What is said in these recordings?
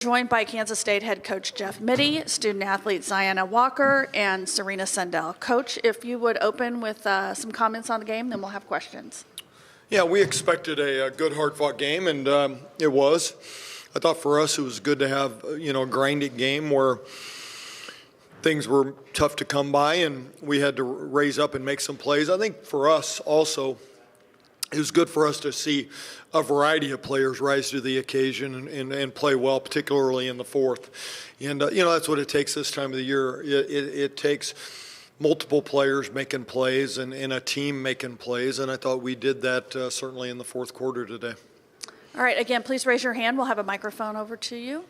Joined by Kansas State head coach Jeff Mittie, student athlete Zyanna Walker, and Serena Sundell. Coach, if you would open with some comments on the game, then we'll have questions. Yeah, we expected a good, hard-fought game, and it was. I thought for us it was good to have a grinding game where things were tough to come by, and we had to raise up and make some plays. I think for us also, it was good for us to see a variety of players rise to the occasion and play well, particularly in the fourth. And, that's what it takes this time of the year. It takes multiple players making plays and a team making plays, and I thought we did that certainly in the fourth quarter today. All right, again, please raise your hand. We'll have a microphone over to you.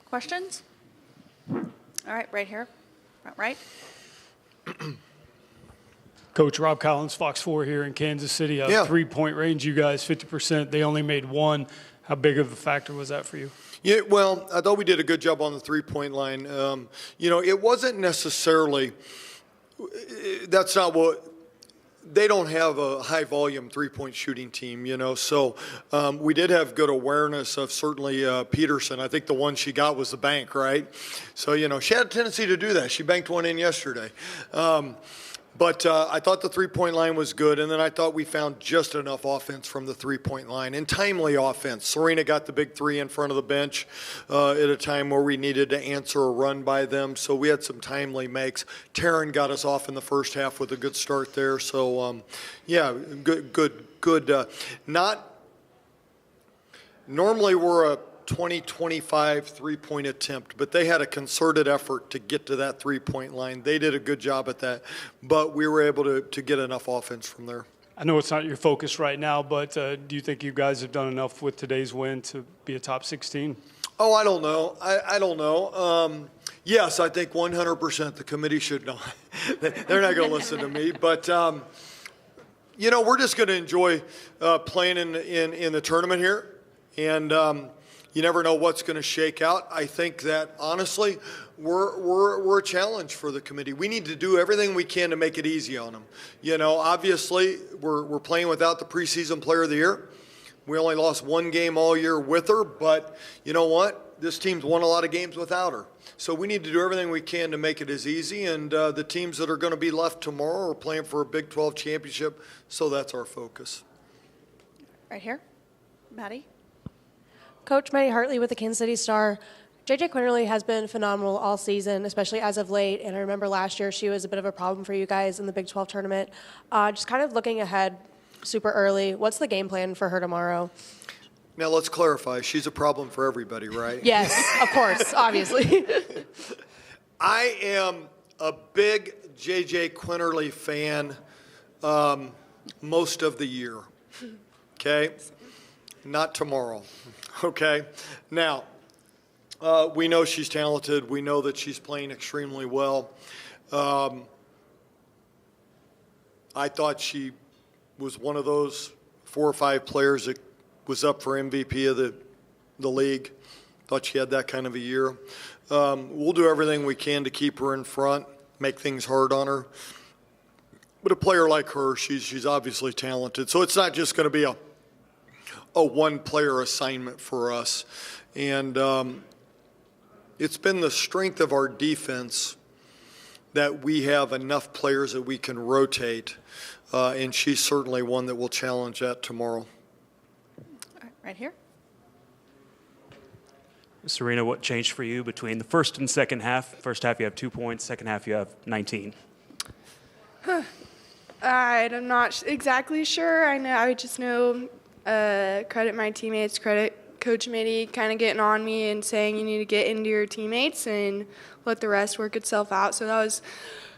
Questions? All right, right here. Right. Coach Rob Collins, Fox 4 here in Kansas City. Three-point range, you guys, 50%. They only made one. How big of a factor was that for you? Yeah, well, I thought we did a good job on the three-point line. It wasn't necessarily – that's not what – they don't have a high-volume three-point shooting team, So we did have good awareness of certainly Peterson. I think the one she got was the bank, right? So, she had a tendency to do that. She banked one in yesterday. But I thought the three-point line was good, and then I thought we found just enough offense from the three-point line and timely offense. Serena got the big three in front of the bench at a time where we needed to answer a run by them, so we had some timely makes. Taryn got us off in the first half with a good start there, so good. Not normally we're a 20-25 three-point attempt, but they had a concerted effort to get to that three-point line. They did a good job at that, but we were able to get enough offense from there. I know it's not your focus right now, but do you think you guys have done enough with today's win to be a top 16? Oh, I don't know. I don't know. Yes, I think 100% the committee should know. They're not going to listen to me, but we're just going to enjoy playing in the tournament here, and you never know what's going to shake out. I think that, honestly, we're a challenge for the committee. We need to do everything we can to make it easy on them. Obviously, we're playing without the preseason player of the year. We only lost one game all year with her, but you know what? This team's won a lot of games without her. So we need to do everything we can to make it as easy, and the teams that are going to be left tomorrow are playing for a Big 12 championship, so that's our focus. Right here. Maddie. Coach Mittie Hartley with the Kansas City Star. JJ Quinterly has been phenomenal all season, especially as of late. And I remember last year she was a bit of a problem for you guys in the Big 12 tournament. Just kind of looking ahead super early, what's the game plan for her tomorrow? Now, let's clarify. She's a problem for everybody, right? Yes, of course, obviously. I am a big JJ Quinterly fan most of the year, okay? Not tomorrow. Okay. Now, we know she's talented. We know that she's playing extremely well. I thought she was one of those 4 or 5 players that was up for MVP of the league. Thought she had that kind of a year. We'll do everything we can to keep her in front, make things hard on her. But a player like her, she's obviously talented. So it's not just going to be a one-player assignment for us. And it's been the strength of our defense that we have enough players that we can rotate, and she's certainly one that will challenge that tomorrow. Right here. Serena, what changed for you between the first and second half? First half you have 2 points, second half you have 19. I'm not exactly sure. I just know credit my teammates, credit Coach Mittie kind of getting on me and saying you need to get into your teammates and let the rest work itself out. So that was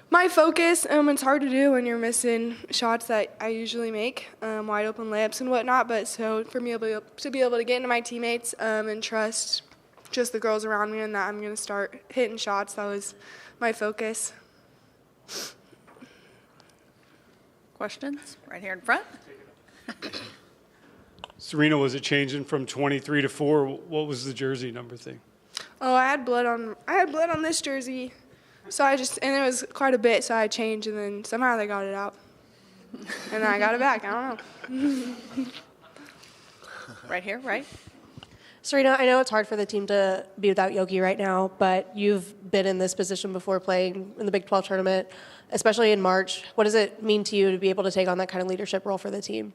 my focus. It's hard to do when you're missing shots that I usually make, wide open layups and whatnot. But so for me to be able to get into my teammates and trust just the girls around me and that I'm going to start hitting shots, that was my focus. Questions? Right here in front. Serena, was it changing from 23 to 4? What was the jersey number thing? Oh, I had blood on this jersey. So and it was quite a bit, so I changed, and then somehow they got it out. And then I got it back. I don't know. Right here, right? Serena, I know it's hard for the team to be without Yogi right now, but you've been in this position before playing in the Big 12 tournament, especially in March. What does it mean to you to be able to take on that kind of leadership role for the team?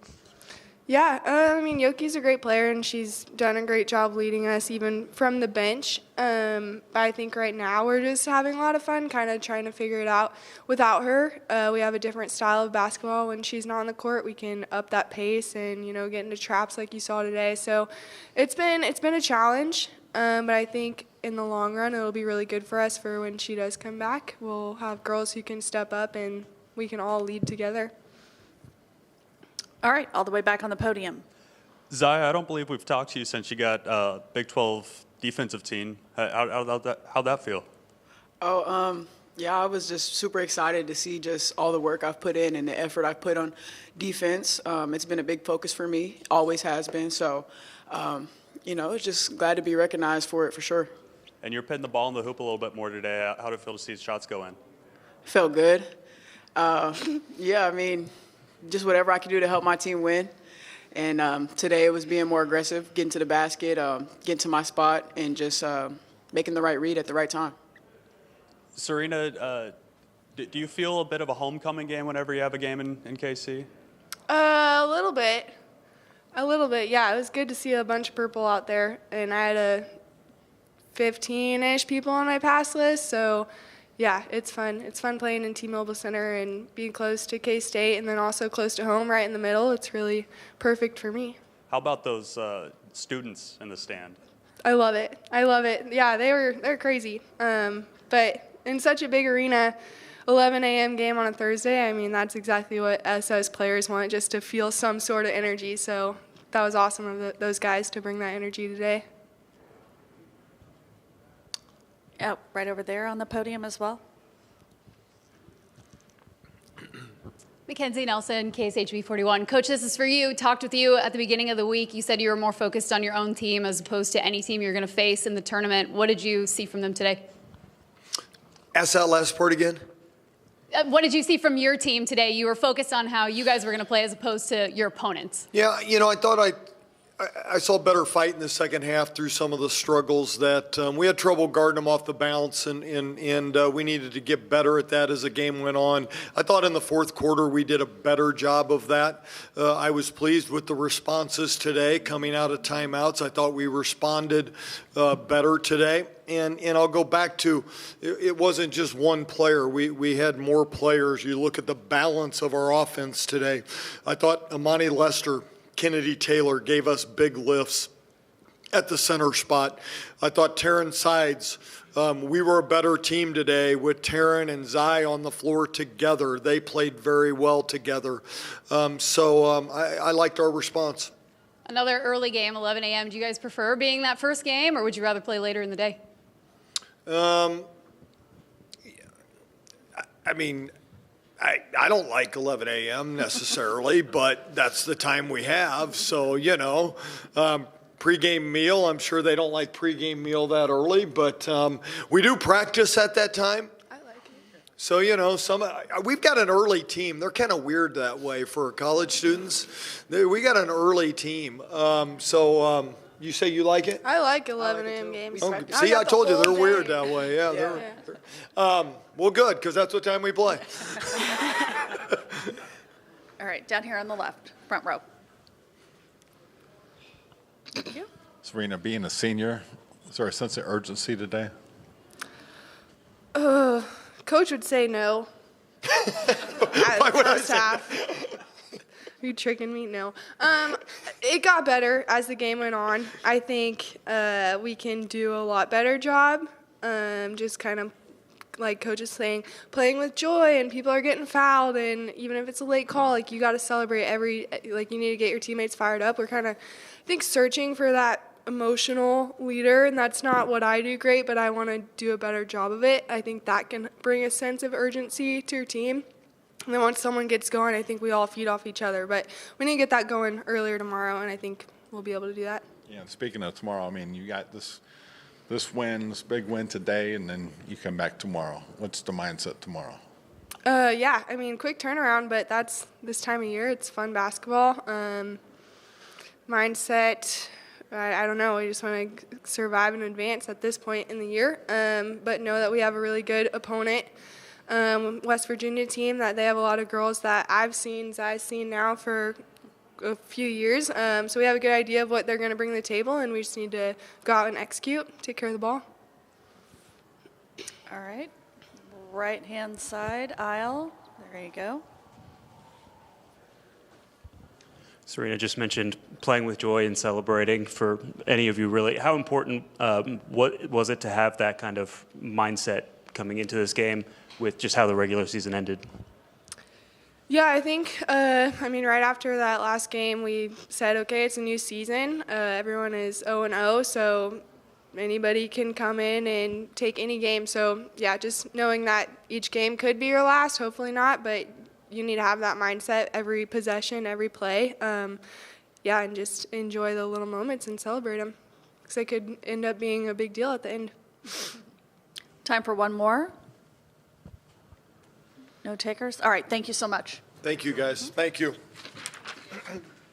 Yeah, I mean, Yoki's a great player, and she's done a great job leading us even from the bench. But I think right now we're just having a lot of fun kind of trying to figure it out without her. We have a different style of basketball. When she's not on the court, we can up that pace and, get into traps like you saw today. So it's been a challenge, but I think in the long run it'll be really good for us for when she does come back. We'll have girls who can step up, and we can all lead together. All right, all the way back on the podium. Zaya, I don't believe we've talked to you since you got Big 12 defensive team. How'd that feel? Yeah, I was just super excited to see just all the work I've put in and the effort I've put on defense. It's been a big focus for me, always has been. So, it's just glad to be recognized for it for sure. And you're putting the ball in the hoop a little bit more today. How did it feel to see shots go in? Felt good. Just whatever I could do to help my team win. And today it was being more aggressive, getting to the basket, getting to my spot, and just making the right read at the right time. Serena, do you feel a bit of a homecoming game whenever you have a game in KC? A little bit, yeah. It was good to see a bunch of purple out there, and I had a 15-ish people on my pass list, so yeah, it's fun. It's fun playing in T-Mobile Center and being close to K-State and then also close to home right in the middle. It's really perfect for me. How about those students in the stand? I love it. Yeah, they're crazy. But in such a big arena, 11 a.m. game on a Thursday, I mean, that's exactly what us as players want, just to feel some sort of energy. So that was awesome of those guys to bring that energy today. Oh, right over there on the podium as well. Mackenzie Nelson, KSHB 41. Coach, this is for you. Talked with you at the beginning of the week. You said you were more focused on your own team as opposed to any team you're going to face in the tournament. What did you see from them today? Ask that last part again. What did you see from your team today? You were focused on how you guys were going to play as opposed to your opponents. Yeah, I thought I saw better fight in the second half through some of the struggles that we had trouble guarding them off the bounce, and we needed to get better at that as the game went on. I thought in the fourth quarter we did a better job of that. I was pleased with the responses today coming out of timeouts. I thought we responded better today. And I'll go back to, it wasn't just one player. We had more players. You look at the balance of our offense today. I thought Amani Lester, Kennedy Taylor gave us big lifts at the center spot. I thought Taryn Sides, we were a better team today with Taryn and Zai on the floor together. They played very well together. I liked our response. Another early game, 11 a.m. Do you guys prefer being that first game, or would you rather play later in the day? I don't like 11 a.m. necessarily, but that's the time we have. So, pregame meal, I'm sure they don't like pregame meal that early, but we do practice at that time. I like it. So, we've got an early team. They're kind of weird that way for college students. We got an early team. You say you like it? I like 11 a.m. games. Oh, see, I told you they're weird that way. Yeah. Well, good, because that's what time we play. All right, down here on the left, front row. Thank you. Serena, being a senior, is there a sense of urgency today? Coach would say no. Why would I say half. Are you tricking me? No. It got better as the game went on. I think we can do a lot better job. Just kind of like Coach is saying, playing with joy, and people are getting fouled, and even if it's a late call, you got to celebrate you need to get your teammates fired up. We're kind of, I think, searching for that emotional leader, and that's not what I do great, but I want to do a better job of it. I think that can bring a sense of urgency to your team. And then once someone gets going, I think we all feed off each other. But we need to get that going earlier tomorrow, and I think we'll be able to do that. Yeah, and speaking of tomorrow, you got this big win today, and then you come back tomorrow. What's the mindset tomorrow? Quick turnaround, but that's this time of year. It's fun basketball. Mindset, I don't know. We just want to survive and advance at this point in the year, but know that we have a really good opponent, West Virginia team, that they have a lot of girls that I've seen now for a few years. So we have a good idea of what they're going to bring to the table, and we just need to go out and execute, take care of the ball. All right. Right-hand side aisle. There you go. Serena just mentioned playing with joy and celebrating. For any of you, really, how important what was it to have that kind of mindset coming into this game with just how the regular season ended? Yeah, I think, right after that last game, we said, okay, it's a new season. Everyone is 0-0, so anybody can come in and take any game. So, yeah, just knowing that each game could be your last, hopefully not, but you need to have that mindset every possession, every play. And just enjoy the little moments and celebrate them, because they could end up being a big deal at the end. Time for one more. No takers? All right, thank you so much. Thank you, guys. Thank you.